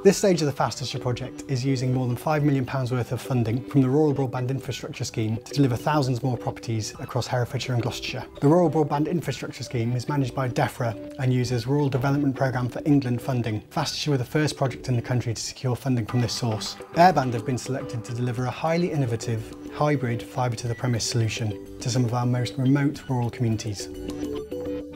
This stage of the Fastershire project is using more than £5 million worth of funding from the Rural Broadband Infrastructure Scheme to deliver thousands more properties across Herefordshire and Gloucestershire. The Rural Broadband Infrastructure Scheme is managed by DEFRA and uses Rural Development Programme for England funding. Fastershire were the first project in the country to secure funding from this source. Airband have been selected to deliver a highly innovative, hybrid fibre-to-the-premise solution to some of our most remote rural communities.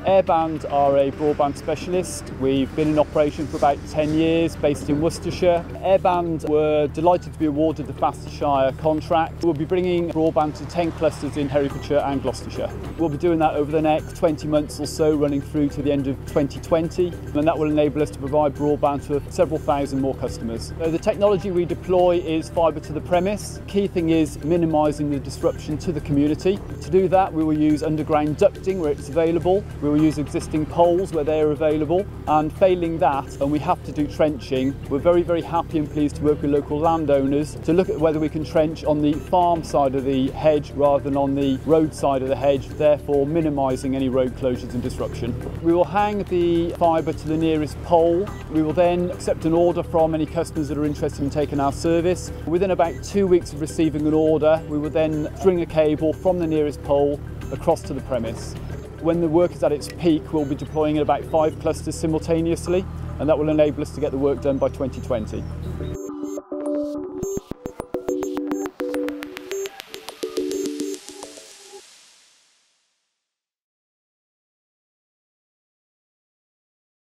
Airband are a broadband specialist. We've been in operation for about 10 years, based in Worcestershire. Airband were delighted to be awarded the Fastershire contract. We'll be bringing broadband to 10 clusters in Herefordshire and Gloucestershire. We'll be doing that over the next 20 months or so, running through to the end of 2020, and that will enable us to provide broadband to several thousand more customers. The technology we deploy is fibre to the premise. Key thing is minimising the disruption to the community. To do that, we will use underground ducting where it's available. We will use existing poles where they are available, and failing that, and we have to do trenching, we're very happy and pleased to work with local landowners to look at whether we can trench on the farm side of the hedge rather than on the road side of the hedge, therefore minimising any road closures and disruption. We will hang the fibre to the nearest pole. We will then accept an order from any customers that are interested in taking our service. Within about 2 weeks of receiving an order, we will then string a cable from the nearest pole across to the premise. When the work is at its peak, we'll be deploying in about 5 clusters simultaneously, and that will enable us to get the work done by 2020.